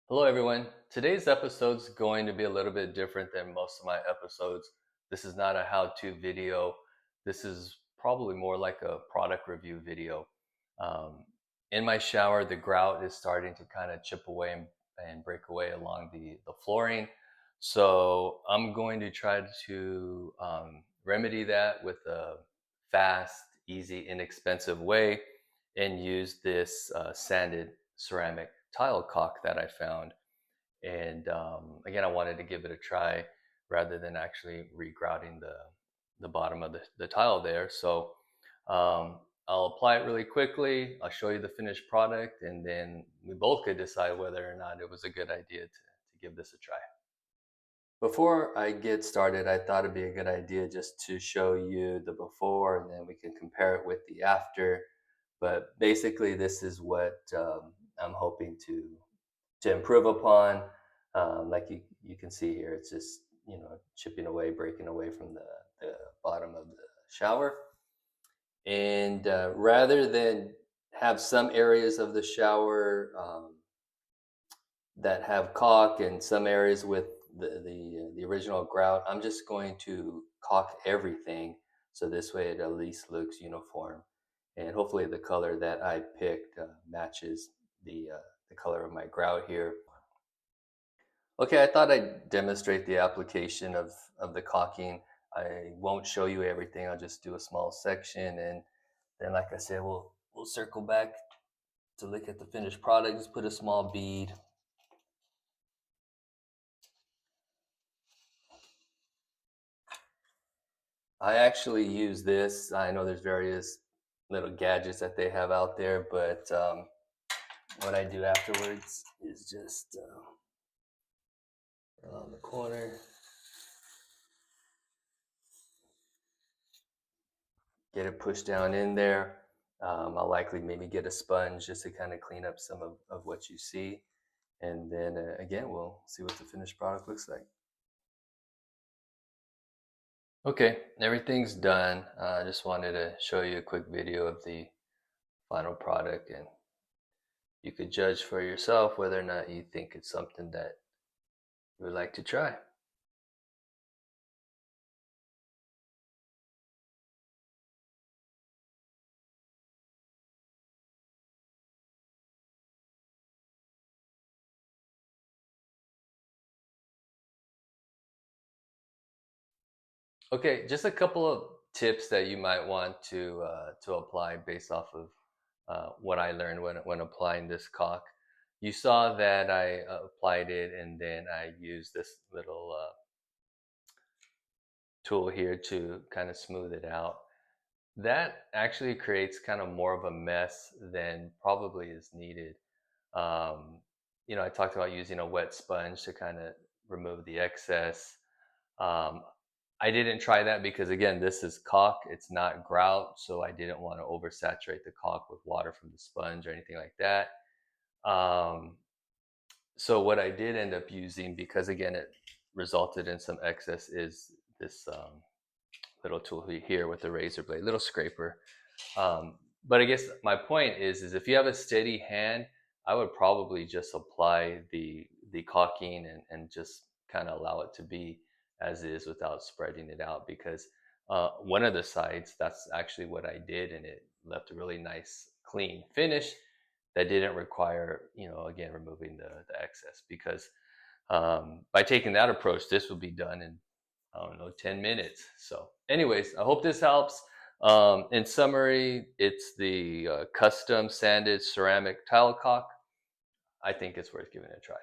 Hello, everyone. Today's episode is going to be a little bit different than most of my episodes. This is not a how-to video. This is probably more like a product review video. Um, in my shower, the grout is starting to kind of chip away and break away along the flooring. So I'm going to try to remedy that with a fast, easy, inexpensive way and use this sanded ceramic tile caulk that I found. And again, I wanted to give it a try rather than actually regrouting the bottom of the tile there. So I'll apply it really quickly. I'll show you the finished product, and then we both could decide whether or not it was a good idea to give this a try. Before I get started, I thought it'd be a good idea just to show you the before, and then we can compare it with the after. But basically, this is what I'm hoping to improve upon. Like you can see here, it's just chipping away, breaking away from the bottom of the shower. And rather than have some areas of the shower that have caulk and some areas with the original grout, I'm just going to caulk everything so this way it at least looks uniform. And hopefully the color that I picked matches the color of my grout here. Okay, I thought I'd demonstrate the application of the caulking. I won't show you everything. I'll just do a small section, and then, like I said, we'll circle back to look at the finished product. Just put a small bead. I actually use this. I know there's various little gadgets that they have out there, but what I do afterwards is just around the corner, get it pushed down in there. I'll likely maybe get a sponge just to kind of clean up some of what you see. And then again, we'll see what the finished product looks like. Okay, everything's done. I just wanted to show you a quick video of the final product, and you could judge for yourself whether or not you think it's something that you would like to try. Okay, just a couple of tips that you might want to apply based off of what I learned when applying this caulk. You saw that I applied it, and then I used this little tool here to kind of smooth it out. That actually creates kind of more of a mess than probably is needed. Um, I talked about using a wet sponge to kind of remove the excess. Um, I didn't try that because, again, this is caulk, it's not grout, so I didn't want to oversaturate the caulk with water from the sponge or anything like that. Um, so what I did end up using, because again it resulted in some excess, is this little tool here with the razor blade, little scraper. But I guess my point is if you have a steady hand, I would probably just apply the caulking and just kind of allow it to be as is without spreading it out, because one of the sides, that's actually what I did, and it left a really nice clean finish that didn't require, again, removing the excess, because by taking that approach, this will be done in, I don't know, 10 minutes. So anyways, I hope this helps. In summary, it's the custom sanded ceramic tile caulk. I think it's worth giving it a try.